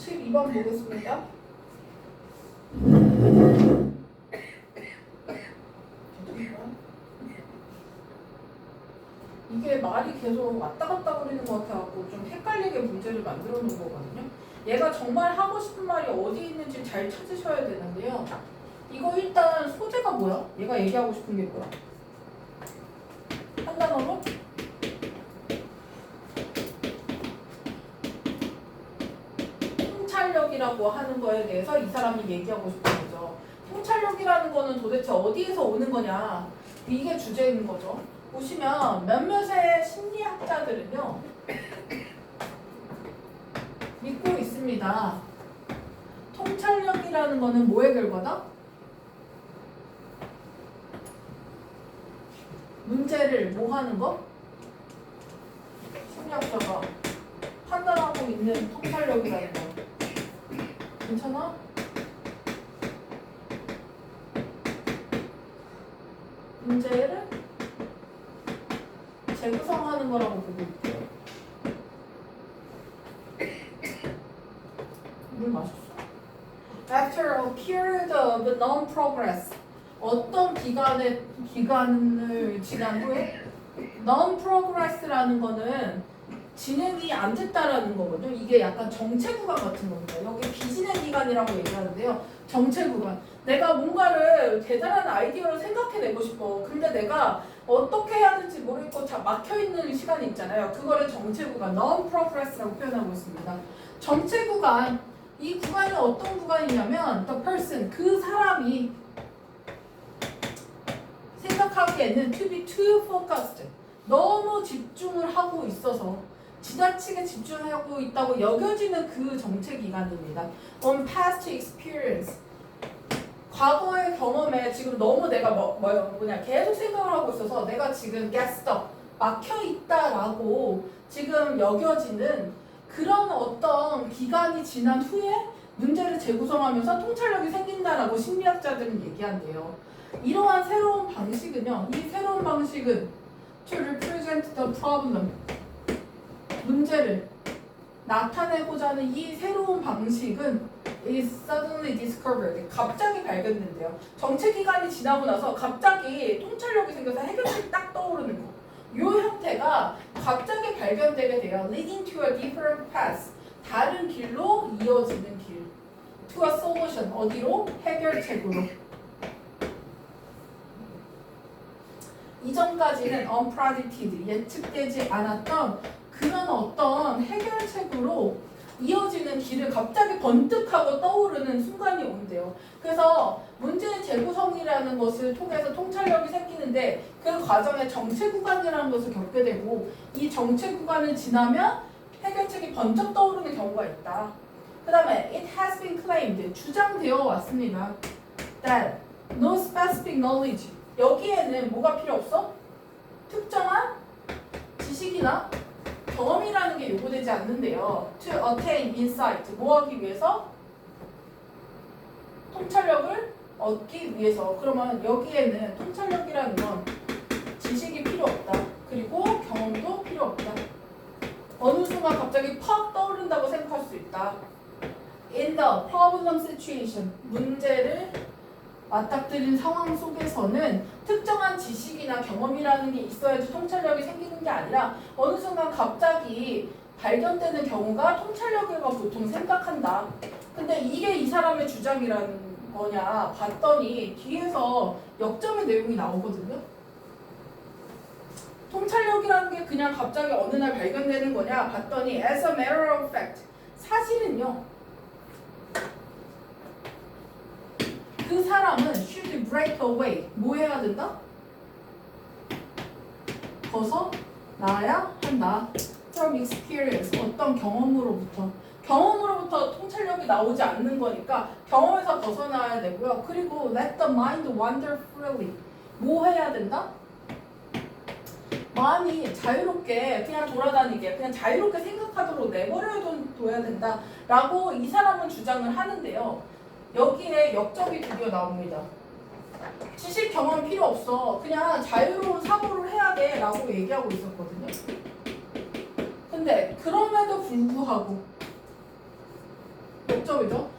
A: 12번 보겠습니다. 이게 말이 계속 왔다 갔다 거리는 것 같아갖고 좀 헷갈리게 문제를 만들어 놓은 거거든요. 얘가 정말 하고 싶은 말이 어디 있는지 잘 찾으셔야 되는데요. 이거 일단 소재가 뭐야? 얘가 얘기하고 싶은 게 뭐야? 한 단어로? 통찰력이라고 하는 거에 대해서 이 사람이 얘기하고 싶은 거죠. 통찰력이라는 거는 도대체 어디에서 오는 거냐? 이게 주제인 거죠. 보시면 몇몇의 심리학자들은요 믿고 있습니다. 통찰력이라는 거는 뭐의 결과다? 문제를 뭐 하는 거? 심리학자가 판단하고 있는 통찰력이라는 거. 괜찮아? 문제를 재구성하는 거라고 보고 있고요. 물 마셨어. After a period of non-progress, 어떤 기간을 지난 후에 non-progress라는 거는 진행이 안 됐다라는 거거든요. 이게 약간 정체 구간 같은 겁니다. 여기 비진행 기간이라고 얘기하는데요. 정체 구간. 내가 뭔가를 대단한 아이디어를 생각해내고 싶어. 근데 내가 어떻게 해야 될지 모르겠고 막혀있는 시간이 있잖아요. 그거를 정체 구간, non-progress라고 표현하고 있습니다. 정체 구간, 이 구간이 어떤 구간이냐면 the person, 그 사람이 생각하기에는 to be too focused, 너무 집중을 하고 있어서 지나치게 집중하고 있다고 여겨지는 그 정체 기간입니다. On past experience, 과거의 경험에 지금 너무 내가 뭐냐 계속 생각을 하고 있어서 내가 지금 get stuck, 막혀있다라고 지금 여겨지는 그런 어떤 기간이 지난 후에 문제를 재구성하면서 통찰력이 생긴다라고 심리학자들은 얘기한대요. 이러한 새로운 방식은요, 이 새로운 방식은 to represent the problem, 문제를 나타내고자 하는 이 새로운 방식은 is suddenly discovered, 갑자기 발견된대요. 정체 기간이 지나고 나서 갑자기 통찰력이 생겨서 해결책이 딱 떠오르는 거. 이 형태가 갑자기 발견되게 돼요. leading to a different path, 다른 길로 이어지는 길. to a solution, 어디로? 해결책으로. 이전까지는 unpredicted, 예측되지 않았던 그런 어떤 해결책으로 이어지는 길을 갑자기 번뜩하고 떠오르는 순간이 온대요. 그래서 문제 재구성이라는 것을 통해서 통찰력이 생기는데 그 과정에 정체 구간이라는 것을 겪게 되고 이 정체 구간을 지나면 해결책이 번쩍 떠오르는 경우가 있다. 그 다음에 it has been claimed, 주장되어 왔습니다. that no specific knowledge, 여기에는 뭐가 필요 없어? 특정한 지식이나 경험이라는 게 요구되지 않는데요. To attain insight, 뭐 하기 위해서? 통찰력을 얻기 위해서. 그러면 여기에는 통찰력이라는 건 지식이 필요 없다. 그리고 경험도 필요 없다. 어느 순간 갑자기 팍 떠오른다고 생각할 수 있다. In the problem situation, 문제를 맞닥뜨린 상황 속에서는 특정한 지식이나 경험이라는 게 있어야지 통찰력이 생기는 게 아니라 어느 순간 갑자기 발견되는 경우가 통찰력이라고 보통 생각한다. 근데 이게 이 사람의 주장이라는 거냐 봤더니 뒤에서 역점의 내용이 나오거든요. 통찰력이라는 게 그냥 갑자기 어느 날 발견되는 거냐 봤더니 as a matter of fact, 사실은요. 그 사람은 should break away, 뭐 해야 된다? 벗어나야 한다. From experience, 어떤 경험으로부터. 경험으로부터 통찰력이 나오지 않는 거니까 경험에서 벗어나야 되고요. 그리고 let the mind wander freely, 뭐 해야 된다? 마음이 자유롭게 그냥 돌아다니게, 그냥 자유롭게 생각하도록 내버려둬야 된다라고 이 사람은 주장을 하는데요. 여기에 역적이 드디어 나옵니다. 지식 경험 필요 없어. 그냥 자유로운 사고를 해야 돼 라고 얘기하고 있었거든요. 근데 그럼에도 불구하고 목적이죠.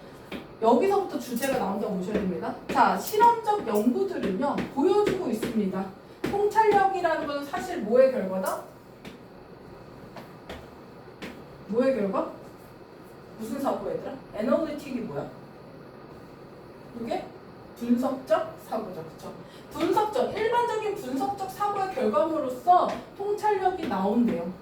A: 여기서부터 주제가 나온다고 보셔야 됩니다. 자, 실험적 연구들은요 보여주고 있습니다. 통찰력이라는 건 사실 뭐의 결과다? 뭐의 결과? 무슨 사고 얘들아? 애널리틱이 뭐야? 이게 분석적 사고죠. 그쵸? 분석적, 일반적인 분석적 사고의 결과물로서 통찰력이 나온대요.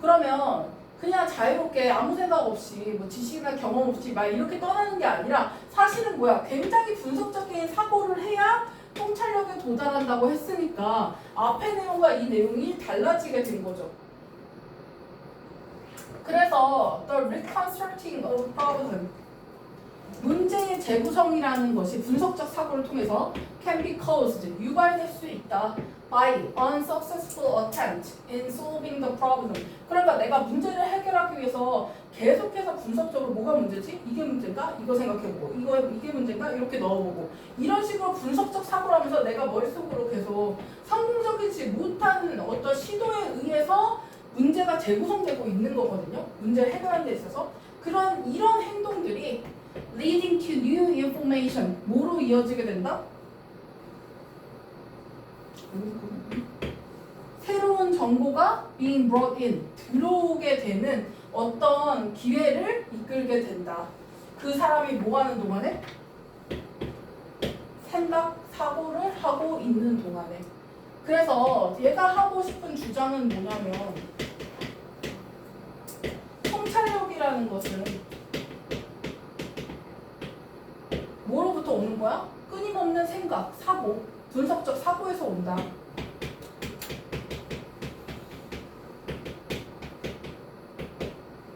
A: 그러면 그냥 자유롭게 아무 생각 없이 뭐 지식이나 경험 없이 막 이렇게 떠나는 게 아니라 사실은 뭐야? 굉장히 분석적인 사고를 해야 통찰력에 도달한다고 했으니까 앞의 내용과 이 내용이 달라지게 된 거죠. 그래서 the reconstructing of problem 문제의 재구성이라는 것이 분석적 사고를 통해서 can be caused 유발될 수 있다 by unsuccessful attempt in solving the problem. 그러니까 내가 문제를 해결하기 위해서 계속해서 분석적으로 뭐가 문제지? 이게 문제인가? 이거 생각해보고 이게 문제인가? 이렇게 넣어보고 이런 식으로 분석적 사고를 하면서 내가 머릿속으로 계속 성공적이지 못한 어떤 시도에 의해서 문제가 재구성되고 있는 거거든요. 문제를 해결하는 데 있어서 이런 행동들이 leading to new information 뭐로 이어지게 된다? 새로운 정보가 being brought in 들어오게 되는 어떤 기회를 이끌게 된다. 그 사람이 뭐 하는 동안에? 생각, 사고를 하고 있는 동안에. 그래서 얘가 하고 싶은 주장은 뭐냐면 통찰력이라는 것은 뭐로부터 오는 거야? 끊임없는 생각, 사고, 분석적 사고에서 온다.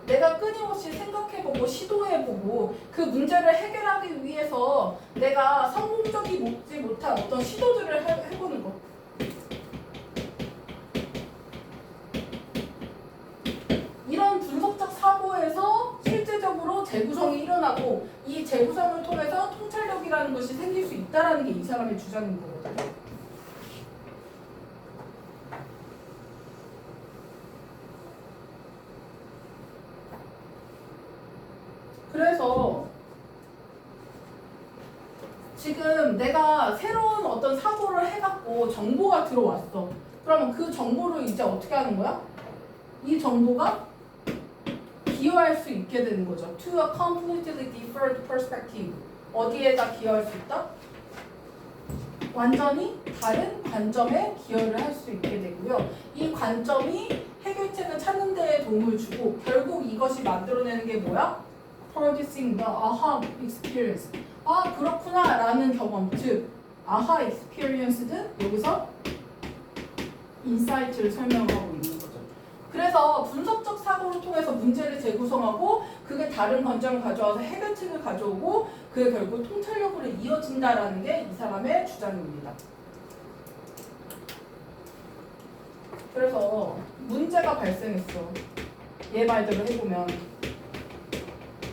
A: 내가 끊임없이 생각해보고 시도해보고 그 문제를 해결하기 위해서 내가 성공적이지 못한 어떤 시도들을 해보는 거. 이런 분석적 사고에서 실제적으로 재구성이 일어나고 이 재구성을 통해서 통찰력이라는 것이 생길 수 있다는 게 이 사람의 주장인 거거든요. 그래서 지금 내가 새로운 어떤 사고를 해갖고 정보가 들어왔어. 그러면 그 정보를 이제 어떻게 하는 거야? 이 정보가 기여할 수 있게 되는 거죠. To a completely different perspective. 어디에다 기여할 수 있다? 완전히 다른 관점에 기여를 할 수 있게 되고요. 이 관점이 해결책을 찾는 데에 도움을 주고 결국 이것이 만들어내는 게 뭐야? Producing the aha experience. 아 그렇구나 라는 경험. 즉 aha experience는 여기서 인사이트를 설명하고 있는 거죠. 그래서 분석적 사고를 통해서 문제를 재구성하고 그게 다른 관점을 가져와서 해결책을 가져오고 그게 결국 통찰력으로 이어진다라는 게 이 사람의 주장입니다. 그래서 문제가 발생했어. 얘 말대로 해보면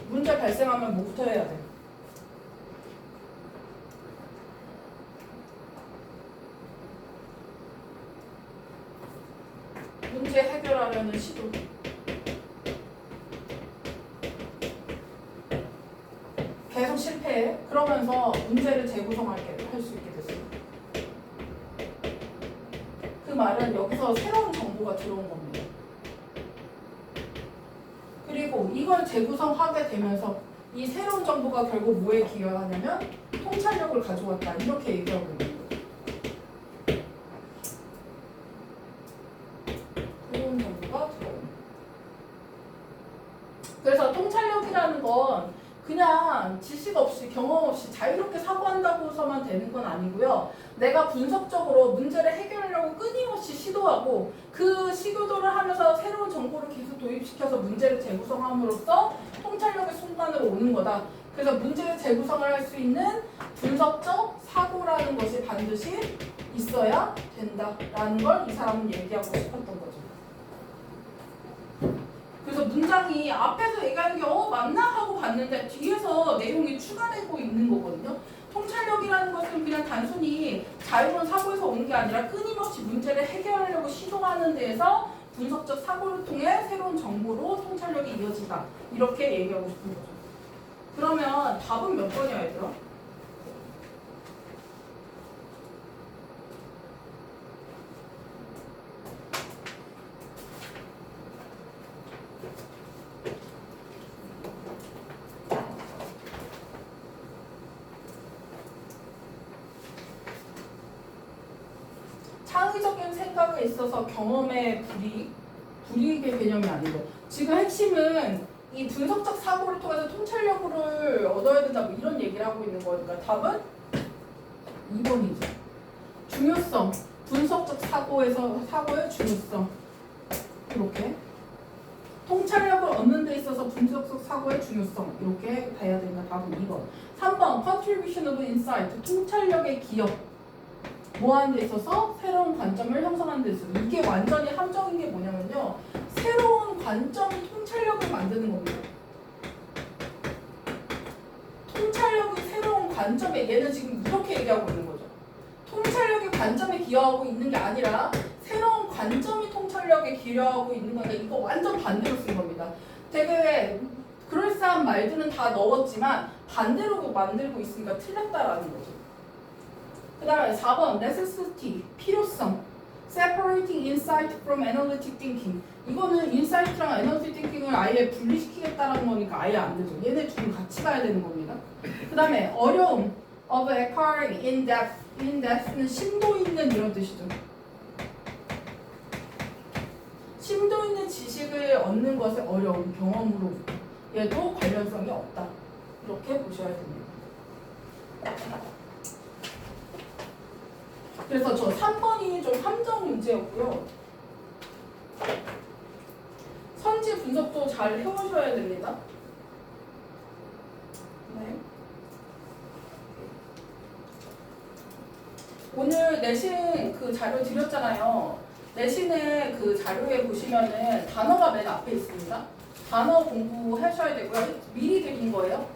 A: 문제 발생하면 뭐부터 해야 돼? 문제 해결하려는 시도. 계속 실패해. 그러면서 문제를 재구성할 수 있게 됐어요. 그 말은 여기서 새로운 정보가 들어온 겁니다. 그리고 이걸 재구성하게 되면서 이 새로운 정보가 결국 뭐에 기여하냐면 통찰력을 가져왔다. 이렇게 얘기하고 있는 거예요. 새로운 정보가 들어오는. 그래서 통찰력이라는 건 그냥 지식 없이 경험 없이 자유롭게 사고한다고서만 되는 건 아니고요. 내가 분석적으로 문제를 해결하려고 끊임없이 시도하고 그 시도를 하면서 새로운 정보를 계속 도입시켜서 문제를 재구성함으로써 통찰력의 순간으로 오는 거다. 그래서 문제를 재구성을 할 수 있는 분석적 사고라는 것이 반드시 있어야 된다라는 걸 이 사람은 얘기하고 싶었던 거죠. 그래서 문장이 앞에서 얘기하는 게 맞나 하고 봤는데 뒤에서 내용이 추가되고 있는 거거든요. 통찰력이라는 것은 그냥 단순히 자유로운 사고에서 오는 게 아니라 끊임없이 문제를 해결하려고 시도하는 데에서 분석적 사고를 통해 새로운 정보로 통찰력이 이어진다. 이렇게 얘기하고 싶은 거죠. 그러면 답은 몇 번이야, 얘들아? 창의적인 생각에 있어서 경험의 불이익의 개념이 아니고 지금 핵심은 이 분석적 사고를 통해서 통찰력을 얻어야 된다 뭐 이런 얘기를 하고 있는 거니까 답은 2번이죠. 중요성, 분석적 사고의 중요성 이렇게 통찰력을 얻는 데 있어서 분석적 사고의 중요성 이렇게 봐야 되니까 답은 2번. 3번 contribution of insight, 통찰력의 기여 뭐 하는 데 있어서 새로운 관점을 형성하는 데 있어서 이게 완전히 함정인 게 뭐냐면요. 새로운 관점이 통찰력을 만드는 겁니다. 통찰력이 새로운 관점에 얘는 지금 이렇게 얘기하고 있는 거죠. 통찰력이 관점에 기여하고 있는 게 아니라 새로운 관점이 통찰력에 기여하고 있는 거니까 이거 완전 반대로 쓴 겁니다. 되게 그럴싸한 말들은 다 넣었지만 반대로 만들고 있으니까 틀렸다라는 거죠. 그 다음에 4번 necessity, 필요성 separating insight from analytic thinking 이거는 insight랑 analytic thinking을 아예 분리시키겠다라는 거니까 아예 안 되죠. 얘네 둘 같이 가야 되는 겁니다. 그 다음에 어려움 of acquiring in depth in depth는 심도 있는 이런 뜻이죠. 심도 있는 지식을 얻는 것에 어려운 경험으로부터 얘도 관련성이 없다. 이렇게 보셔야 됩니다. 그래서 저 3번이 좀 함정 문제였고요. 선지 분석도 잘 해오셔야 됩니다. 네. 오늘 내신 그 자료 드렸잖아요. 내신의 그 자료에 보시면은 단어가 맨 앞에 있습니다. 단어 공부하셔야 되고요. 미리 드린 거예요.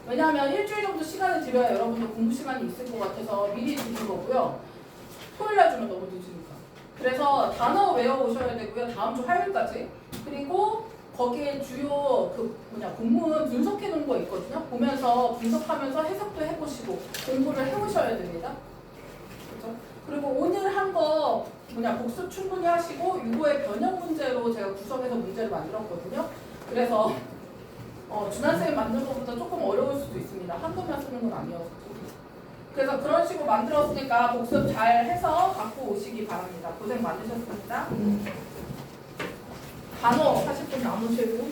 A: 왜냐하면 일주일 정도 시간을 드려야 여러분들 공부 시간이 있을 것 같아서 미리 드린 거고요. 토요일 날 주면 너무 늦으니까. 그래서 단어 외워오셔야 되고요. 다음 주 화요일까지. 그리고 거기에 주요 공문 분석해 놓은 거 있거든요. 보면서 분석하면서 해석도 해보시고 공부를 해오셔야 됩니다. 그렇죠? 그리고 오늘 한 거 복습 충분히 하시고 유고의 변형 문제로 제가 구성해서 문제를 만들었거든요. 그래서 준하쌤 만든 것보다 조금 어려울 수도 있습니다. 한번만 쓰는 건 아니어서. 그래서 그런 식으로 만들었으니까 복습 잘 해서 갖고 오시기 바랍니다. 고생 많으셨습니다. 단어 하실 분 나누시고.